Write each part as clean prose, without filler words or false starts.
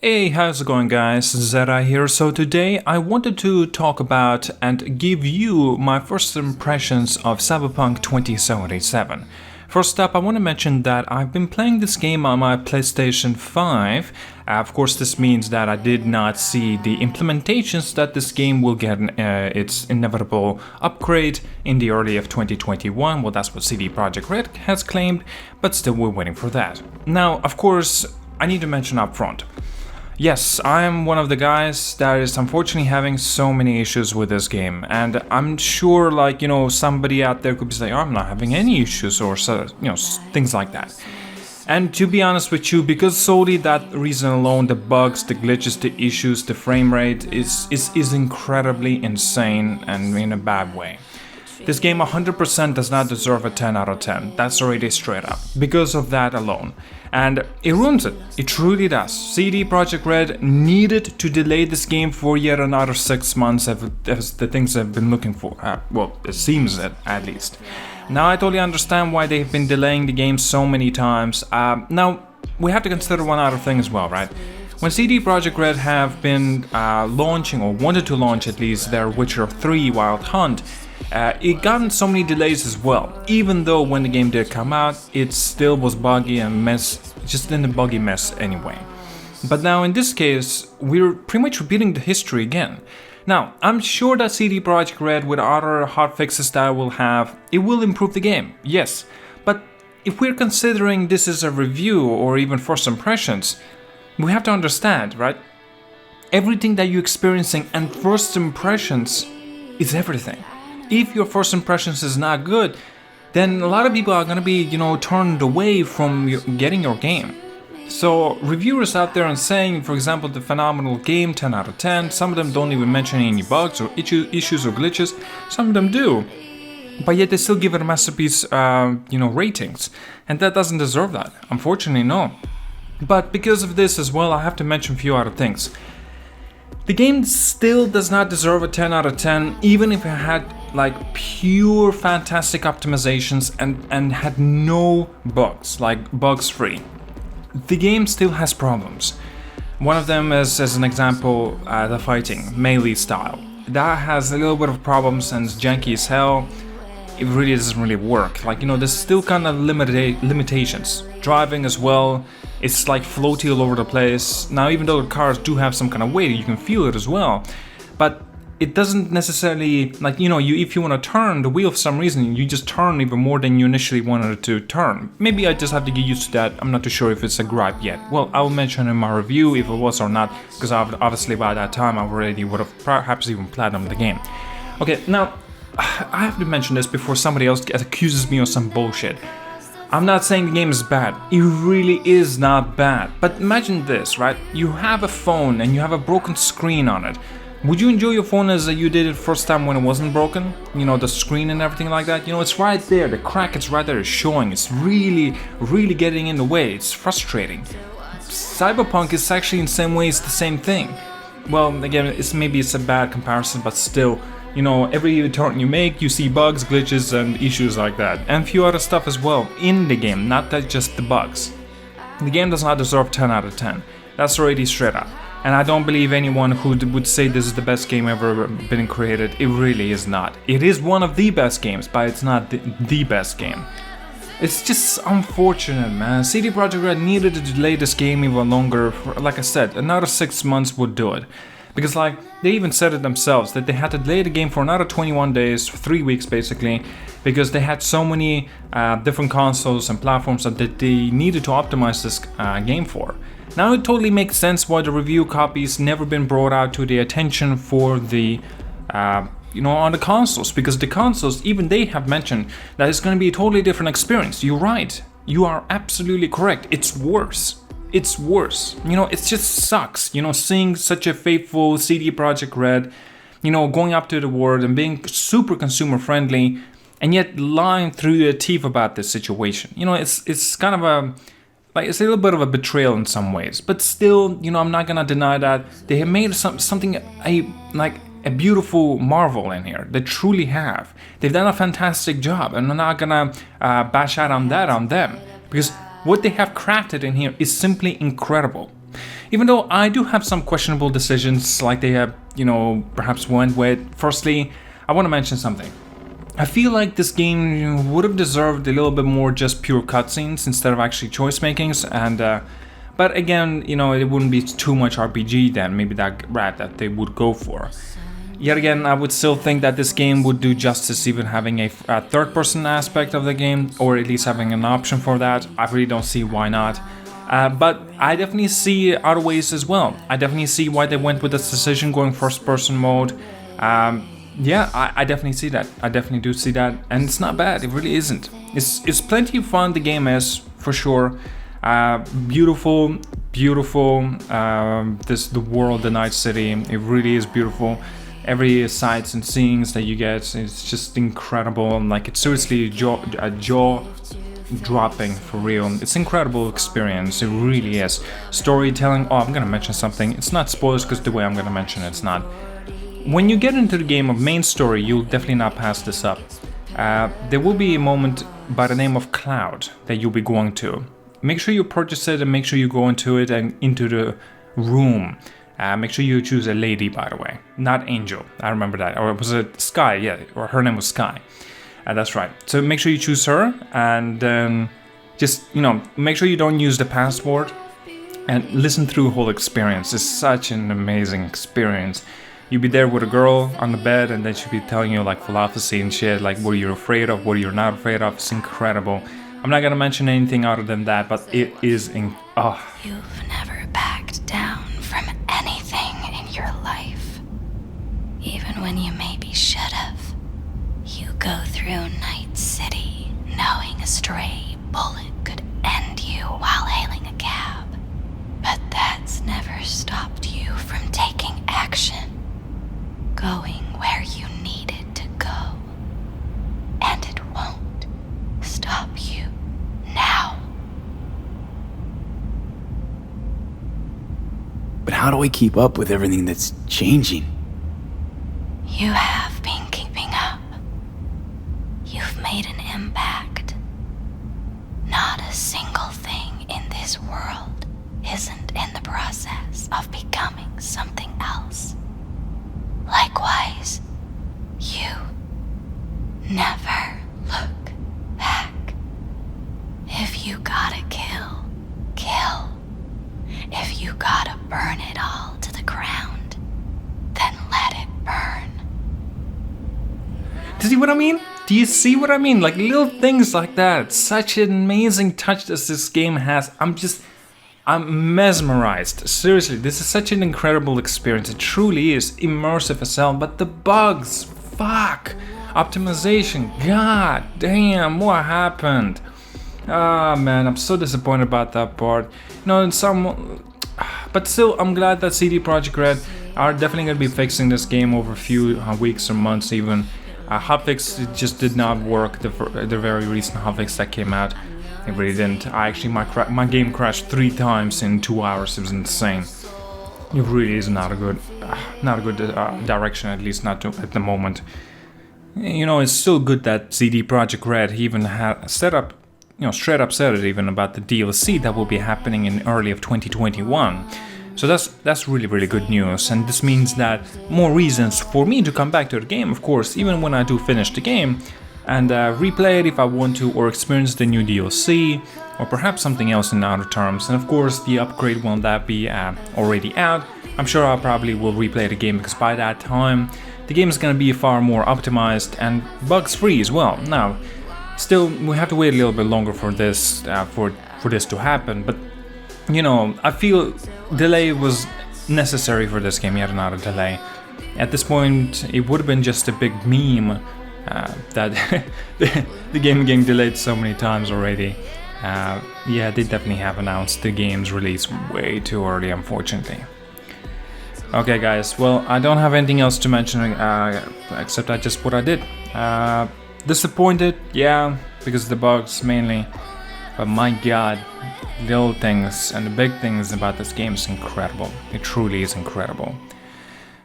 Hey, how's it going, guys? ZDEyE here. So today I wanted to talk about and give you my first impressions of Cyberpunk 2077. First up, I want to mention that I've been playing this game on my PlayStation 5. Of course, this means that I did not see the implementations that this game will get its inevitable upgrade in the early of 2021. Well, that's what CD Projekt Red has claimed, but still we're waiting for that. Now, of course, I need to mention up front. Yes, I am one of the guys that is unfortunately having so many issues with this game, and I'm sure, somebody out there could be saying, oh, I'm not having any issues, or things like that. And to be honest with you, because solely that reason alone, the bugs, the glitches, the issues, the frame rate is incredibly insane and in a bad way. This game 100% does not deserve a 10 out of 10, that's already straight up, because of that alone. And it ruins it, it truly does. CD Projekt Red needed to delay this game for yet another 6 months as the things I've been looking for, well, it seems it at least. Now I totally understand why they've been delaying the game so many times. Now, we have to consider one other thing as well, right? When CD Projekt Red have been launching, or wanted to launch at least, their Witcher 3 Wild Hunt, it gotten so many delays as well. Even though when the game did come out, it still was buggy and just in a buggy mess anyway. But now in this case, we're pretty much repeating the history again. Now, I'm sure that CD Projekt Red, with other hot fixes that it will have, it will improve the game, yes. But if we're considering this as a review or even first impressions, we have to understand, right? Everything that you're experiencing and first impressions is everything. If your first impressions is not good, then a lot of people are going to be, turned away from getting your game. So reviewers out there and saying, for example, the phenomenal game, 10 out of 10, some of them don't even mention any bugs or issues or glitches, some of them do. But yet they still give it a masterpiece, ratings. And that doesn't deserve that. Unfortunately, no. But because of this as well, I have to mention a few other things. The game still does not deserve a 10 out of 10, even if it had pure fantastic optimizations and had no bugs, bugs free. The game still has problems. One of them is, as an example, the fighting, melee style. That has a little bit of problems and is janky as hell. It really doesn't really work. There's still kind of limitations. Driving as well, it's floaty all over the place. Now, even though the cars do have some kind of weight, you can feel it as well. But it doesn't necessarily, if you want to turn the wheel for some reason, you just turn even more than you initially wanted it to turn. Maybe I just have to get used to that. I'm not too sure if it's a gripe yet. Well, I'll mention in my review if it was or not, because obviously by that time I already would have perhaps even platinumed the game. Okay, now, I have to mention this before somebody else accuses me of some bullshit. I'm not saying the game is bad. It really is not bad. But imagine this, right? You have a phone and you have a broken screen on it. Would you enjoy your phone as you did it first time when it wasn't broken? The screen and everything like that? It's right there. The crack is right there. It's showing. It's really, really getting in the way. It's frustrating. Cyberpunk is actually in some ways the same thing. Well, again, maybe it's a bad comparison, but still, every turn you make, you see bugs, glitches, and issues like that. And a few other stuff as well in the game, not that just the bugs. The game does not deserve 10 out of 10. That's already straight up. And I don't believe anyone who would say this is the best game ever been created. It really is not. It is one of the best games, but it's not the best game. It's just unfortunate, man. CD Projekt Red needed to delay this game even longer. Like I said, another 6 months would do it. Because they even said it themselves, that they had to delay the game for another 21 days, 3 weeks basically, because they had so many different consoles and platforms that they needed to optimize this game for. Now it totally makes sense why the review copies never been brought out to the attention for the, on the consoles, because the consoles, even they have mentioned that it's going to be a totally different experience. You're right. You are absolutely correct. It's worse. It's worse. It just sucks, seeing such a faithful CD Projekt Red, going up to the world and being super consumer friendly, and yet lying through their teeth about this situation. It's kind of it's a little bit of a betrayal in some ways, but still, I'm not gonna deny that they have made something a beautiful marvel in here. They truly have. They've done a fantastic job, and I'm not gonna bash out on them, because what they have crafted in here is simply incredible. Even though I do have some questionable decisions, like they have, perhaps went with. Firstly, I want to mention something. I feel like this game would have deserved a little bit more just pure cutscenes instead of actually choice makings, and but again, it wouldn't be too much RPG then, maybe that they would go for. Yet again, I would still think that this game would do justice even having a third-person aspect of the game, or at least having an option for that. I really don't see why not. But I definitely see other ways as well. I definitely see why they went with this decision going first-person mode. Yeah, I definitely see that. I definitely do see that, and it's not bad. It really isn't. It's plenty of fun. The game is, for sure. Beautiful. The world, the Night City. It really is beautiful. Every sights and scenes that you get is just incredible. Like, it's seriously jaw dropping for real. It's an incredible experience. It really is. Storytelling. Oh, I'm gonna mention something. It's not spoilers because the way I'm gonna mention it's not. When you get into the game of main story, you'll definitely not pass this up. There will be a moment by the name of Cloud that you'll be going to. Make sure you purchase it and make sure you go into it and into the room. Make sure you choose a lady, by the way, not Angel. I remember that. Or was it Sky? Yeah, or her name was Sky. That's right. So make sure you choose her, and then just, make sure you don't use the password, and listen through the whole experience. It's such an amazing experience. You'll be there with a girl on the bed, and then she'll be telling you like philosophy and shit, like what you're afraid of, what you're not afraid of. It's incredible. I'm not gonna mention anything other than that, but it is You've never backed down from anything in your life. Even when you maybe should have. You go through Night City knowing a stray bullet could end you while hailing a cab. But that's never stopped you from taking action. Going where you needed to go. And it won't stop you now. But how do I keep up with everything that's changing? You have been keeping up. You've made an impact. Not a single thing in this world isn't in the process of becoming something else. Likewise, you never look back. If you gotta kill, kill. If you gotta burn it all to the ground, then let it burn. Do you see what I mean? Do you see what I mean? Like little things like that. Such an amazing touch as this game has. I'm mesmerized. Seriously, this is such an incredible experience. It truly is immersive as hell. But the bugs, fuck. Optimization, god damn, what happened? Ah man, I'm so disappointed about that part. But still, I'm glad that CD Projekt Red are definitely going to be fixing this game over a few weeks or months even. Hotfix just did not work, the very recent hotfix that came out. It really didn't. My game crashed 3 times in 2 hours. It was insane. It really is not a good direction, at least not at the moment. It's still good that CD Projekt Red even had set up, straight up said it even about the DLC that will be happening in early of 2021. So that's really, really good news, and this means that more reasons for me to come back to the game, of course, even when I do finish the game, and replay it if I want to, or experience the new DLC, or perhaps something else in other terms. And of course, the upgrade will that be already out. I'm sure I probably will replay the game, because by that time, the game is going to be far more optimized and bugs-free as well. Now, still, we have to wait a little bit longer for this to happen, but I feel delay was necessary for this game, yet another delay. At this point, it would have been just a big meme that the game getting delayed so many times already. Yeah, they definitely have announced the game's release way too early, unfortunately. Okay guys, well, I don't have anything else to mention except just what I did. Disappointed, yeah, because of the bugs mainly. But my god, little things and the big things about this game is incredible. It truly is incredible.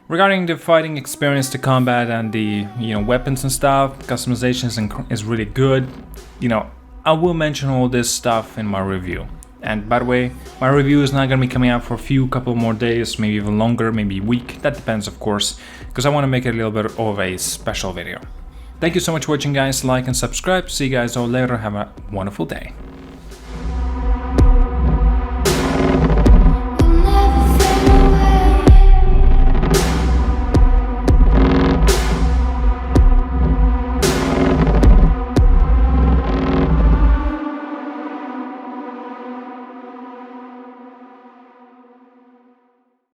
Regarding the fighting experience, the combat and the weapons and stuff, customization is really good. I will mention all this stuff in my review. And by the way, my review is not gonna be coming out for a couple more days, maybe even longer, maybe a week. That depends, of course, because I want to make it a little bit of a special video. Thank you so much for watching, guys. Like and subscribe. See you guys all later. Have a wonderful day.